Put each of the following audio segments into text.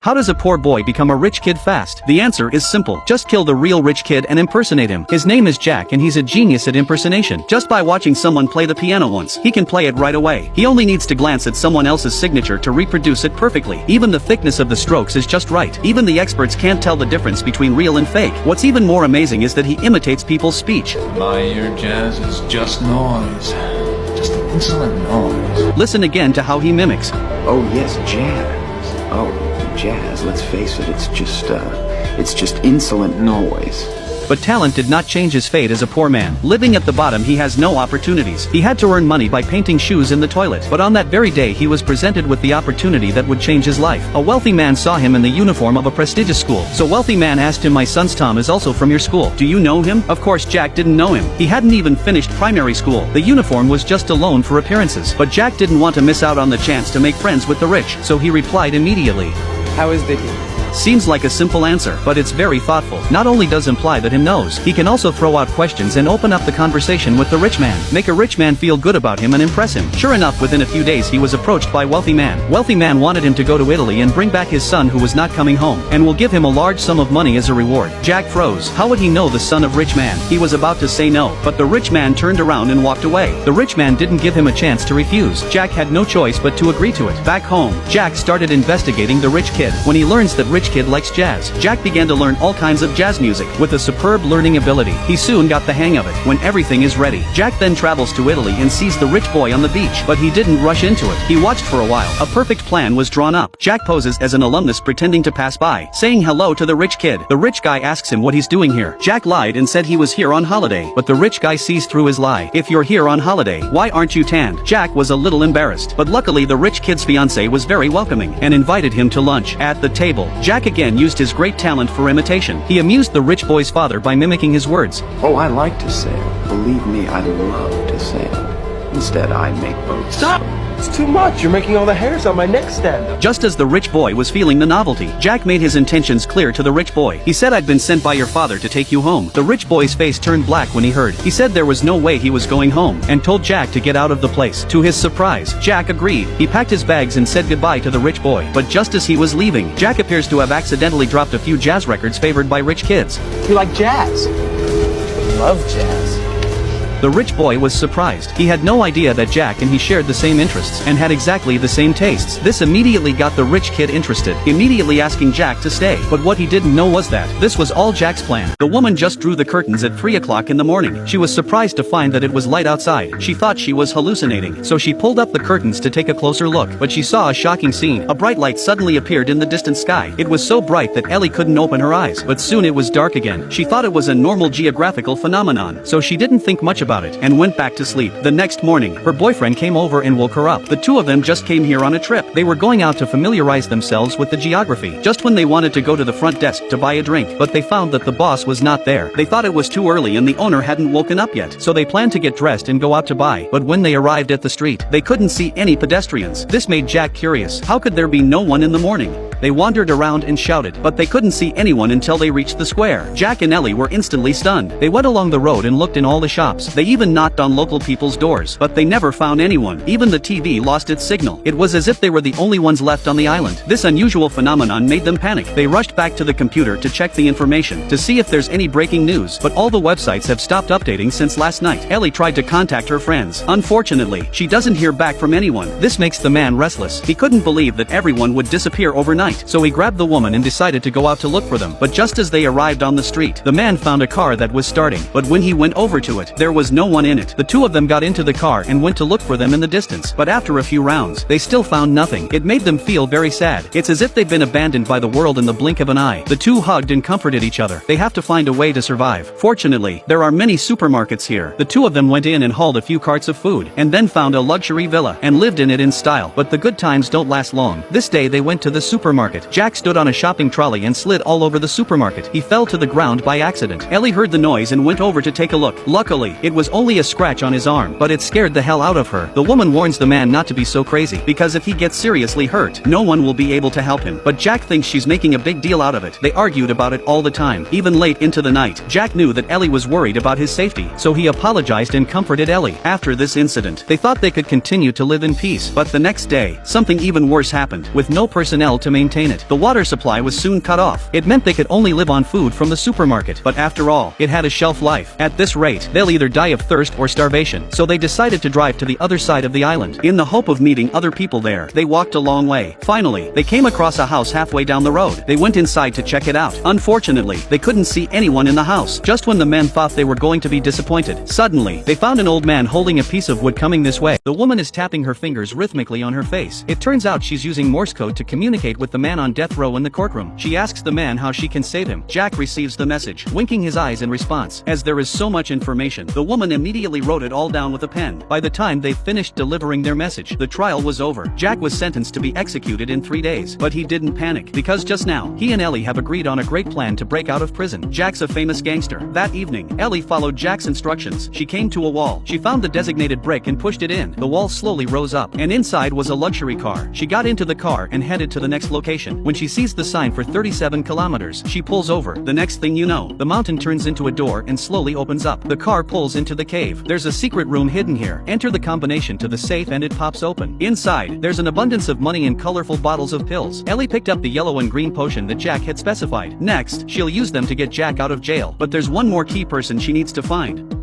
How does a poor boy become a rich kid fast? The answer is simple. Just kill the real rich kid and impersonate him. His name is Jack and he's a genius at impersonation. Just by watching someone play the piano once, he can play it right away. He only needs to glance at someone else's signature to reproduce it perfectly. Even the thickness of the strokes is just right. Even the experts can't tell the difference between real and fake. What's even more amazing is that he imitates people's speech. My ear jazz is just noise. Just insolent noise. Listen again to how he mimics. Oh yes, jazz. Oh, jazz, let's face it, it's just insolent noise. But talent did not change his fate as a poor man. Living at the bottom, he has no opportunities. He had to earn money by painting shoes in the toilet. But on that very day he was presented with the opportunity that would change his life. A wealthy man saw him in the uniform of a prestigious school. So wealthy man asked him, "My son's Tom is also from your school. Do you know him?" Of course Jack didn't know him. He hadn't even finished primary school. The uniform was just a loan for appearances. But Jack didn't want to miss out on the chance to make friends with the rich. So he replied immediately. How is Vicky? Seems like a simple answer, but it's very thoughtful. Not only does imply that him knows, he can also throw out questions and open up the conversation with the rich man. Make a rich man feel good about him and impress him. Sure enough, within a few days he was approached by wealthy man. Wealthy man wanted him to go to Italy and bring back his son who was not coming home, and will give him a large sum of money as a reward. Jack froze. How would he know the son of rich man? He was about to say no, but the rich man turned around and walked away. The rich man didn't give him a chance to refuse. Jack had no choice but to agree to it. Back home, Jack started investigating the rich kid. When he learns that rich kid likes jazz, Jack began to learn all kinds of jazz music. With a superb learning ability, he soon got the hang of it. When everything is ready, Jack then travels to Italy and sees the rich boy on the beach. But he didn't rush into it. He watched for a while. A perfect plan was drawn up. Jack poses as an alumnus pretending to pass by, saying hello to the rich kid. The rich guy asks him what he's doing here. Jack lied and said he was here on holiday. But the rich guy sees through his lie. "If you're here on holiday, why aren't you tanned?" Jack was a little embarrassed. But luckily the rich kid's fiancée was very welcoming and invited him to lunch. At the table, Jack again used his great talent for imitation. He amused the rich boy's father by mimicking his words. Oh, I like to sail. Believe me, I love to sail. Instead, I make boats. Stop! It's too much. You're making all the hairs on my neck stand up. Just as the rich boy was feeling the novelty, Jack made his intentions clear to the rich boy. He said, "I've been sent by your father to take you home." The rich boy's face turned black when he heard. He said there was no way he was going home, and told Jack to get out of the place. To his surprise, Jack agreed. He packed his bags and said goodbye to the rich boy. But just as he was leaving, Jack appears to have accidentally dropped a few jazz records favored by rich kids. You like jazz? Love jazz. The rich boy was surprised. He had no idea that Jack and he shared the same interests and had exactly the same tastes. This immediately got the rich kid interested, immediately asking Jack to stay. But what he didn't know was that this was all Jack's plan. The woman just drew the curtains at 3 o'clock in the morning. She was surprised to find that it was light outside. She thought she was hallucinating, so she pulled up the curtains to take a closer look. But she saw a shocking scene. A bright light suddenly appeared in the distant sky. It was so bright that Ellie couldn't open her eyes. But soon it was dark again. She thought it was a normal geographical phenomenon, so she didn't think much about it and went back to sleep. The next morning, her boyfriend came over and woke her up. The two of them just came here on a trip. They were going out to familiarize themselves with the geography. Just when they wanted to go to the front desk to buy a drink, but they found that the boss was not there. They thought it was too early and the owner hadn't woken up yet, so they planned to get dressed and go out to buy. But when they arrived at the street, they couldn't see any pedestrians. This made Jack curious. How could there be no one in the morning? They wandered around and shouted, but they couldn't see anyone until they reached the square. Jack and Ellie were instantly stunned. They went along the road and looked in all the shops. They even knocked on local people's doors, but they never found anyone. Even the TV lost its signal. It was as if they were the only ones left on the island. This unusual phenomenon made them panic. They rushed back to the computer to check the information, to see if there's any breaking news, but all the websites have stopped updating since last night. Ellie tried to contact her friends. Unfortunately, she doesn't hear back from anyone. This makes the man restless. He couldn't believe that everyone would disappear overnight. So he grabbed the woman and decided to go out to look for them. But just as they arrived on the street, the man found a car that was starting. But when he went over to it, there was no one in it. The two of them got into the car and went to look for them in the distance. But after a few rounds, they still found nothing. It made them feel very sad. It's as if they've been abandoned by the world in the blink of an eye. The two hugged and comforted each other. They have to find a way to survive. Fortunately, there are many supermarkets here. The two of them went in and hauled a few carts of food, and then found a luxury villa and lived in it in style. But the good times don't last long. This day they went to the supermarket. Jack stood on a shopping trolley and slid all over the supermarket. He fell to the ground by accident. Ellie heard the noise and went over to take a look. Luckily, it was only a scratch on his arm, but it scared the hell out of her. The woman warns the man not to be so crazy, because if he gets seriously hurt, no one will be able to help him. But Jack thinks she's making a big deal out of it. They argued about it all the time, even late into the night. Jack knew that Ellie was worried about his safety, so he apologized and comforted Ellie. After this incident, they thought they could continue to live in peace. But the next day, something even worse happened. With no personnel to maintain contain it. The water supply was soon cut off. It meant they could only live on food from the supermarket. But after all, it had a shelf life. At this rate, they'll either die of thirst or starvation. So they decided to drive to the other side of the island. In the hope of meeting other people there, they walked a long way. Finally, they came across a house halfway down the road. They went inside to check it out. Unfortunately, they couldn't see anyone in the house. Just when the men thought they were going to be disappointed, suddenly, they found an old man holding a piece of wood coming this way. The woman is tapping her fingers rhythmically on her face. It turns out she's using Morse code to communicate with the man on death row in the courtroom. She asks the man how she can save him. Jack receives the message, winking his eyes in response. As there is so much information, the woman immediately wrote it all down with a pen. By the time they finished delivering their message, the trial was over. Jack was sentenced to be executed in 3 days. But he didn't panic, because just now, he and Ellie have agreed on a great plan to break out of prison. Jack's a famous gangster. That evening, Ellie followed Jack's instructions. She came to a wall. She found the designated brick and pushed it in. The wall slowly rose up, and inside was a luxury car. She got into the car and headed to the next location. When she sees the sign for 37 kilometers, she pulls over. The next thing you know, the mountain turns into a door and slowly opens up. The car pulls into the cave. There's a secret room hidden here. Enter the combination to the safe and it pops open. Inside, there's an abundance of money and colorful bottles of pills. Ellie picked up the yellow and green potion that Jack had specified. Next, she'll use them to get Jack out of jail. But there's one more key person she needs to find.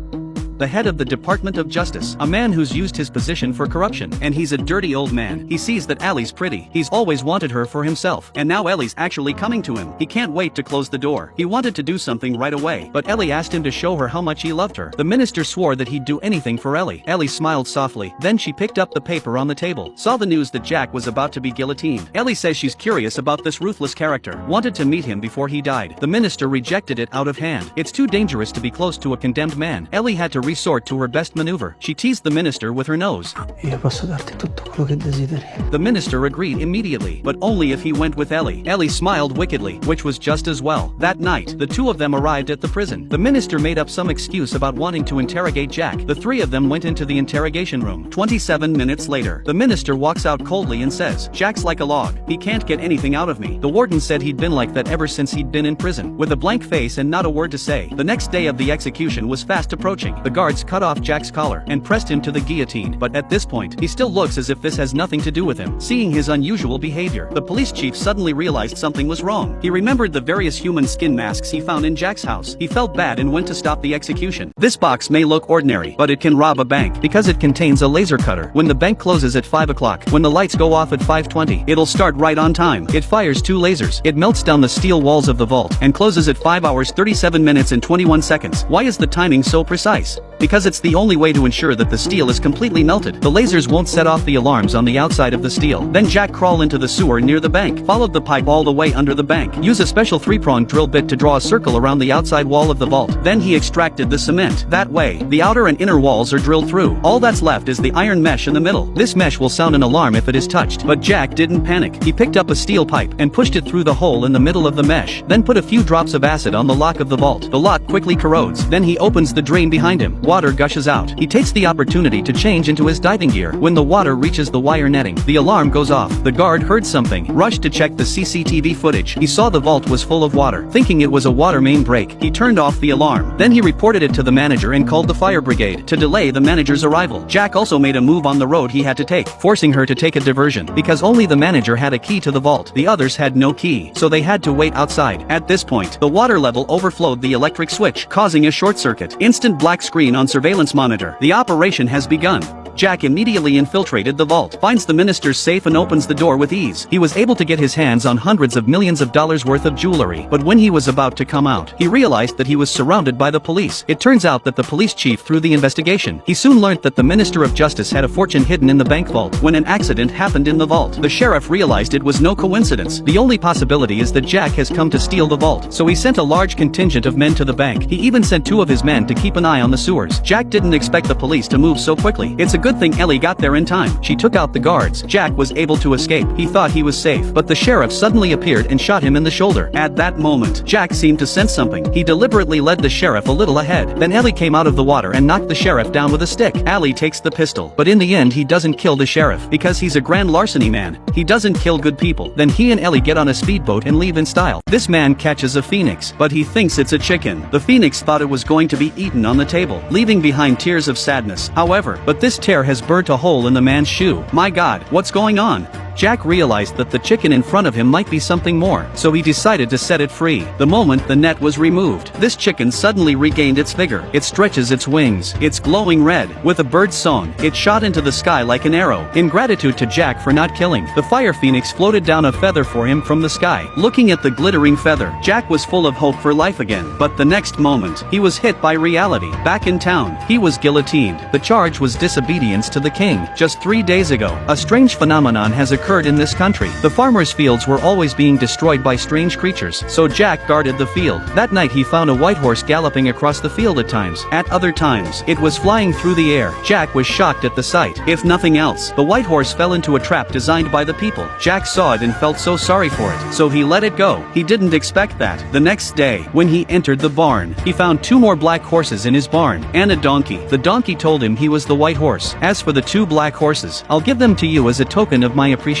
The head of the Department of Justice, a man who's used his position for corruption, and he's a dirty old man. He sees that Ellie's pretty. He's always wanted her for himself, and now Ellie's actually coming to him. He can't wait to close the door. He wanted to do something right away, but Ellie asked him to show her how much he loved her. The minister swore that he'd do anything for Ellie. Ellie smiled softly, then she picked up the paper on the table, saw the news that Jack was about to be guillotined. Ellie says she's curious about this ruthless character, wanted to meet him before he died. The minister rejected it out of hand. It's too dangerous to be close to a condemned man. Ellie had to resort to her best maneuver. She teased the minister with her nose. Io posso darti tutto quello che desideri. The minister agreed immediately, but only if he went with Ellie. Ellie smiled wickedly, which was just as well. That night, the two of them arrived at the prison. The minister made up some excuse about wanting to interrogate Jack. The three of them went into the interrogation room. 27 minutes later, the minister walks out coldly and says, "Jack's like a log. He can't get anything out of me." The warden said he'd been like that ever since he'd been in prison. With a blank face and not a word to say, the next day of the execution was fast approaching. The guards cut off Jack's collar and pressed him to the guillotine, but at this point, he still looks as if this has nothing to do with him. Seeing his unusual behavior, the police chief suddenly realized something was wrong. He remembered the various human skin masks he found in Jack's house. He felt bad and went to stop the execution. This box may look ordinary, but it can rob a bank, because it contains a laser cutter. When the bank closes at 5 o'clock, when the lights go off at 5:20, it'll start right on time. It fires 2 lasers. It melts down the steel walls of the vault, and closes at 5 hours 37 minutes and 21 seconds. Why is the timing so precise? Because it's the only way to ensure that the steel is completely melted. The lasers won't set off the alarms on the outside of the steel. Then Jack crawled into the sewer near the bank, followed the pipe all the way under the bank, use a special 3-pronged drill bit to draw a circle around the outside wall of the vault. Then he extracted the cement. That way, the outer and inner walls are drilled through. All that's left is the iron mesh in the middle. This mesh will sound an alarm if it is touched. But Jack didn't panic. He picked up a steel pipe and pushed it through the hole in the middle of the mesh, then put a few drops of acid on the lock of the vault. The lock quickly corrodes. Then he opens the drain behind him. Water gushes out. He takes the opportunity to change into his diving gear. When the water reaches the wire netting, the alarm goes off. The guard heard something, rushed to check the CCTV footage. He saw the vault was full of water. Thinking it was a water main break, he turned off the alarm. Then he reported it to the manager and called the fire brigade to delay the manager's arrival. Jack also made a move on the road he had to take, forcing her to take a diversion, because only the manager had a key to the vault. The others had no key, so they had to wait outside. At this point, the water level overflowed the electric switch, causing a short circuit. Instant black screen on surveillance monitor. The operation has begun. Jack immediately infiltrated the vault, finds the minister's safe and opens the door with ease. He was able to get his hands on hundreds of millions of dollars worth of jewelry, but when he was about to come out, he realized that he was surrounded by the police. It turns out that the police chief through the investigation. He soon learned that the Minister of Justice had a fortune hidden in the bank vault. When an accident happened in the vault, the sheriff realized it was no coincidence. The only possibility is that Jack has come to steal the vault, so he sent a large contingent of men to the bank. He even sent 2 of his men to keep an eye on the sewers. Jack didn't expect the police to move so quickly. It's a good thing Ellie got there in time. She took out the guards. Jack was able to escape. He thought he was safe, but the sheriff suddenly appeared and shot him in the shoulder. At that moment, Jack seemed to sense something. He deliberately led the sheriff a little ahead. Then Ellie came out of the water and knocked the sheriff down with a stick. Ellie takes the pistol, but in the end he doesn't kill the sheriff, because he's a grand larceny man. He doesn't kill good people. Then he and Ellie get on a speedboat and leave in style. This man catches a phoenix, but he thinks it's a chicken. The phoenix thought it was going to be eaten on the table, leaving behind tears of sadness. However, but this tear has burnt a hole in the man's shoe. My God, what's going on? Jack realized that the chicken in front of him might be something more, so he decided to set it free. The moment the net was removed, this chicken suddenly regained its vigor. It stretches its wings. It's glowing red. With a bird's song, it shot into the sky like an arrow. In gratitude to Jack for not killing, the fire phoenix floated down a feather for him from the sky. Looking at the glittering feather, Jack was full of hope for life again. But the next moment, he was hit by reality. Back in town, he was guillotined. The charge was disobedience to the king. Just 3 days ago, a strange phenomenon has occurred in this country. The farmers' fields were always being destroyed by strange creatures, so Jack guarded the field. That night he found a white horse galloping across the field at times. At other times, it was flying through the air. Jack was shocked at the sight. If nothing else, the white horse fell into a trap designed by the people. Jack saw it and felt so sorry for it, so he let it go. He didn't expect that. The next day, when he entered the barn, he found 2 more black horses in his barn, and a donkey. The donkey told him he was the white horse. As for the 2 black horses, I'll give them to you as a token of my appreciation.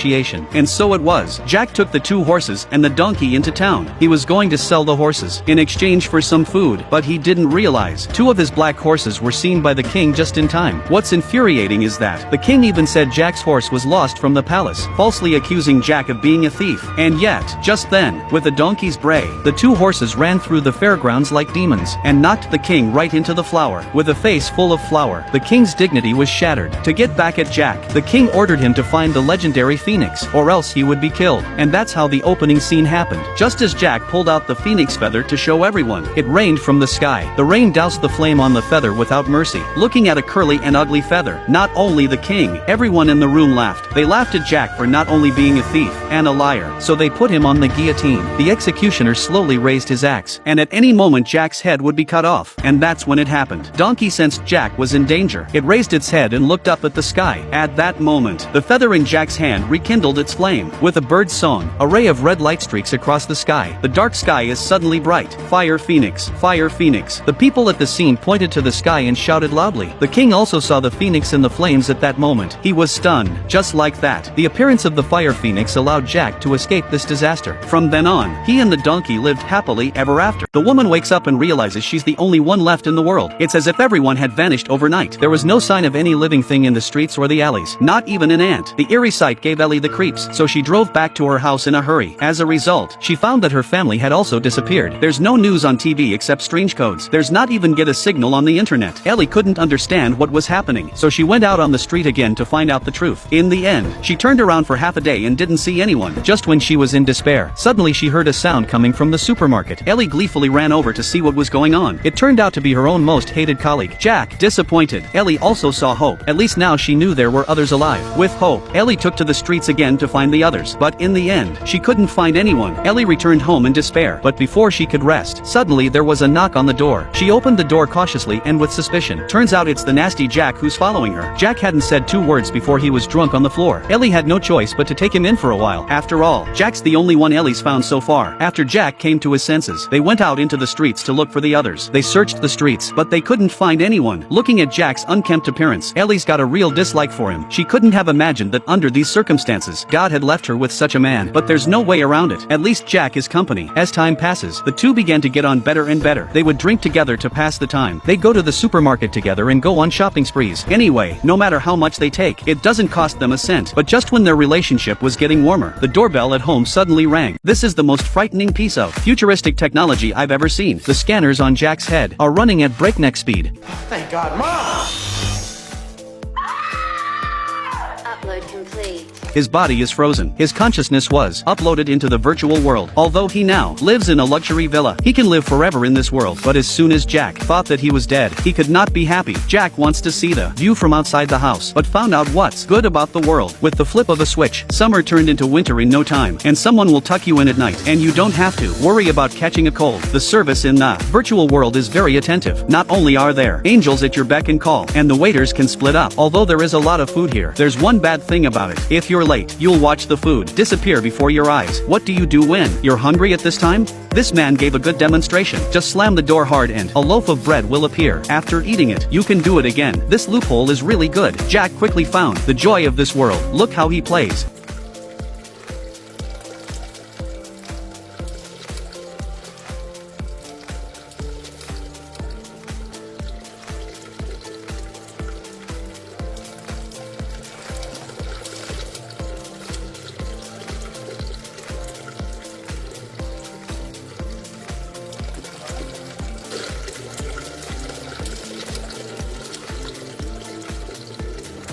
And so it was. Jack took the 2 horses and the donkey into town. He was going to sell the horses in exchange for some food, but he didn't realize 2 of his black horses were seen by the king just in time. What's infuriating is that the king even said Jack's horse was lost from the palace, falsely accusing Jack of being a thief. And yet, just then, with the donkey's bray, the 2 horses ran through the fairgrounds like demons, and knocked the king right into the flour. With a face full of flour, the king's dignity was shattered. To get back at Jack, the king ordered him to find the legendary phoenix, or else he would be killed. And that's how the opening scene happened. Just as Jack pulled out the phoenix feather to show everyone, it rained from the sky. The rain doused the flame on the feather without mercy. Looking at a curly and ugly feather, not only the king, everyone in the room laughed. They laughed at Jack for not only being a thief and a liar, so they put him on the guillotine. The executioner slowly raised his axe, and at any moment Jack's head would be cut off. And that's when it happened. Donkey sensed Jack was in danger. It raised its head and looked up at the sky. At that moment, the feather in Jack's hand rekindled its flame. With a bird's song, a ray of red light streaks across the sky. The dark sky is suddenly bright. Fire phoenix, fire phoenix. The people at the scene pointed to the sky and shouted loudly. The king also saw the phoenix in the flames at that moment. He was stunned. Just like that, the appearance of the fire phoenix allowed Jack to escape this disaster. From then on, he and the donkey lived happily ever after. The woman wakes up and realizes she's the only one left in the world. It's as if everyone had vanished overnight. There was no sign of any living thing in the streets or the alleys. Not even an ant. The eerie sight gave Ellie the creeps, so she drove back to her house in a hurry. As a result, she found that her family had also disappeared. There's no news on TV except strange codes. There's not even get a signal on the internet. Ellie couldn't understand what was happening, so she went out on the street again to find out the truth. In the end, she turned around for half a day and didn't see anyone. Just when she was in despair, suddenly she heard a sound coming from the supermarket. Ellie gleefully ran over to see what was going on. It turned out to be her own most hated colleague. Jack, disappointed. Ellie also saw hope. At least now she knew there were others alive. With hope, Ellie took to the streets again to find the others. But in the end, she couldn't find anyone. Ellie returned home in despair. But before she could rest, suddenly there was a knock on the door. She opened the door cautiously and with suspicion. Turns out it's the nasty Jack who's following her. Jack hadn't said 2 words before he was drunk on the floor. Ellie had no choice but to take him in for a while. After all, Jack's the only one Ellie's found so far. After Jack came to his senses, they went out into the streets to look for the others. They searched the streets, but they couldn't find anyone. Looking at Jack's unkempt appearance, Ellie's got a real dislike for him. She couldn't have imagined that under these circumstances, God had left her with such a man. But there's no way around it. At least Jack is company. As time passes, the two began to get on better and better. They would drink together to pass the time. They'd go to the supermarket together and go on shopping sprees. Anyway, no matter how much they take, it doesn't cost them a cent. But just when their relationship was getting warmer, the doorbell at home suddenly rang. This is the most frightening piece of futuristic technology I've ever seen. The scanners on Jack's head are running at breakneck speed. Thank God, Mom! Upload complete. His body is frozen. His consciousness was uploaded into the virtual world. Although he now lives in a luxury villa, he can live forever in this world. But as soon as Jack thought that he was dead, he could not be happy. Jack wants to see the view from outside the house, but found out what's good about the world. With the flip of a switch, summer turned into winter in no time, and someone will tuck you in at night, and you don't have to worry about catching a cold. The service in the virtual world is very attentive. Not only are there angels at your beck and call, and the waiters can split up. Although there is a lot of food here, there's one bad thing about it. If you're late, you'll watch the food disappear before your eyes. What do you do when you're hungry at this time? This man gave a good demonstration. Just slam the door hard and a loaf of bread will appear. After eating it, you can do it again. This loophole is really good. Jack quickly found the joy of this world. Look how he plays.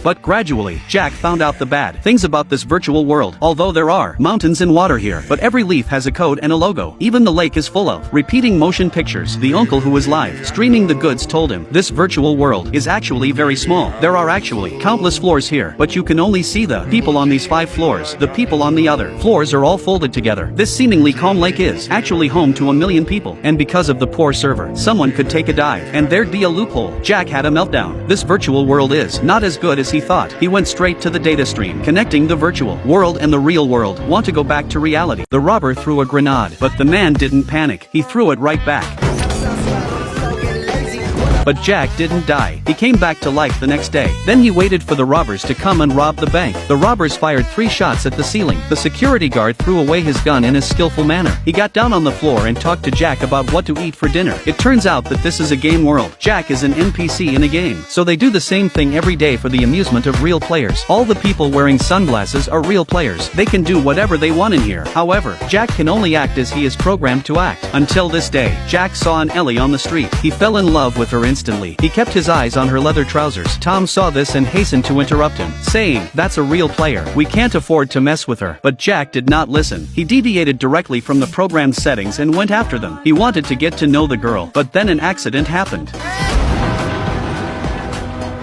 But gradually, Jack found out the bad things about this virtual world. Although there are mountains and water here, but every leaf has a code and a logo. Even the lake is full of repeating motion pictures. The uncle who was live streaming the goods told him this virtual world is actually very small. There are actually countless floors here, but you can only see the people on these 5 floors. The people on the other floors are all folded together. This seemingly calm lake is actually home to 1 million people, and because of the poor server, someone could take a dive, and there'd be a loophole. Jack had a meltdown. This virtual world is not as good as he thought. He went straight to the data stream, connecting the virtual world and the real world. Want to go back to reality. The robber threw a grenade, but the man didn't panic. He threw it right back. But Jack didn't die. He came back to life the next day. Then he waited for the robbers to come and rob the bank. The robbers fired 3 shots at the ceiling. The security guard threw away his gun in a skillful manner. He got down on the floor and talked to Jack about what to eat for dinner. It turns out that this is a game world. Jack is an NPC in a game, so they do the same thing every day for the amusement of real players. All the people wearing sunglasses are real players. They can do whatever they want in here. However, Jack can only act as he is programmed to act. Until this day, Jack saw an Ellie on the street. He fell in love with her instantly. He kept his eyes on her leather trousers. Tom saw this and hastened to interrupt him, saying, "That's a real player. We can't afford to mess with her." But Jack did not listen. He deviated directly from the programmed settings and went after them. He wanted to get to know the girl, but then an accident happened.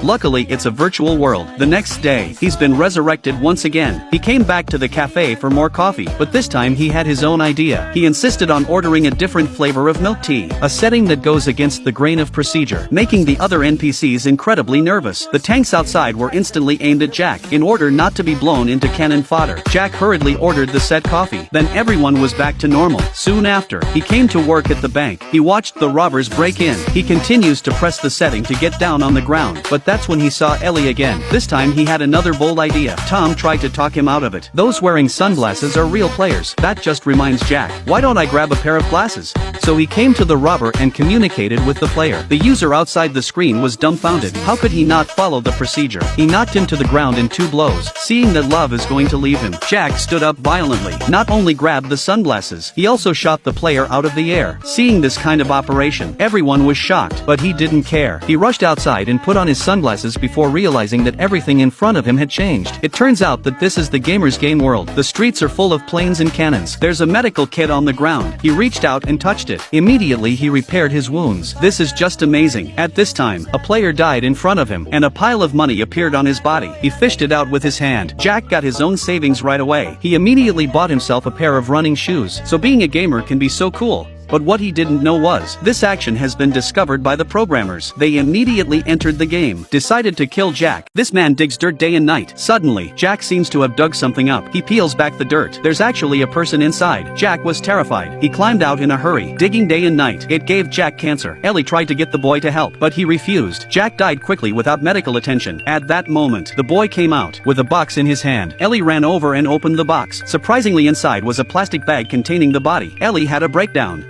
Luckily, it's a virtual world. The next day, he's been resurrected once again. He came back to the cafe for more coffee, but this time he had his own idea. He insisted on ordering a different flavor of milk tea, a setting that goes against the grain of procedure, making the other NPCs incredibly nervous. The tanks outside were instantly aimed at Jack. In order not to be blown into cannon fodder, Jack hurriedly ordered the said coffee. Then everyone was back to normal. Soon after, he came to work at the bank. He watched the robbers break in. He continues to press the setting to get down on the ground, but that's when he saw Ellie again. This time he had another bold idea. Tom tried to talk him out of it. Those wearing sunglasses are real players. That just reminds Jack, why don't I grab a pair of glasses? So he came to the robber and communicated with the player. The user outside the screen was dumbfounded. How could he not follow the procedure? He knocked him to the ground in 2 blows. Seeing that love is going to leave him, Jack stood up violently. Not only grabbed the sunglasses, he also shot the player out of the air. Seeing this kind of operation, everyone was shocked, but he didn't care. He rushed outside and put on his sunglasses before realizing that everything in front of him had changed. It turns out that this is the gamer's game world. The streets are full of planes and cannons. There's a medical kit on the ground. He reached out and touched it. Immediately he repaired his wounds. This is just amazing. At this time, a player died in front of him, and a pile of money appeared on his body. He fished it out with his hand. Jack got his own savings right away. He immediately bought himself a pair of running shoes. So being a gamer can be so cool. But what he didn't know was, this action has been discovered by the programmers. They immediately entered the game, decided to kill Jack. This man digs dirt day and night. Suddenly, Jack seems to have dug something up. He peels back the dirt. There's actually a person inside. Jack was terrified. He climbed out in a hurry, digging day and night. It gave Jack cancer. Ellie tried to get the boy to help, but he refused. Jack died quickly without medical attention. At that moment, the boy came out, with a box in his hand. Ellie ran over and opened the box. Surprisingly, inside was a plastic bag containing the body. Ellie had a breakdown.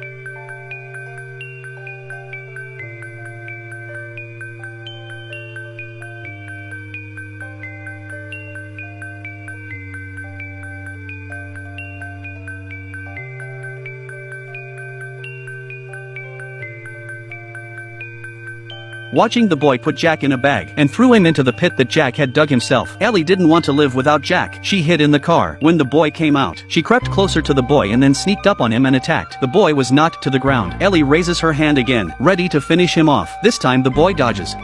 Watching the boy put Jack in a bag and threw him into the pit that Jack had dug himself. Ellie didn't want to live without Jack. She hid in the car. When the boy came out, she crept closer to the boy and then sneaked up on him and attacked. The boy was knocked to the ground. Ellie raises her hand again, ready to finish him off. This time the boy dodges.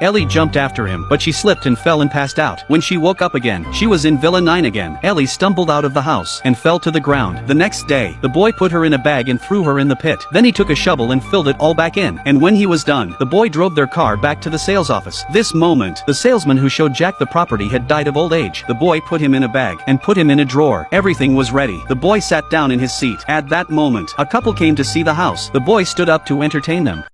Ellie jumped after him, but she slipped and fell and passed out. When she woke up again, she was in Villa 9 again. Ellie stumbled out of the house and fell to the ground. The next day, the boy put her in a bag and threw her in the pit. Then he took a shovel and filled it all back in. And when he was done, the boy drove their car back to the sales office. This moment, the salesman who showed Jack the property had died of old age. The boy put him in a bag and put him in a drawer. Everything was ready. The boy sat down in his seat. At that moment, a couple came to see the house. The boy stood up to entertain them.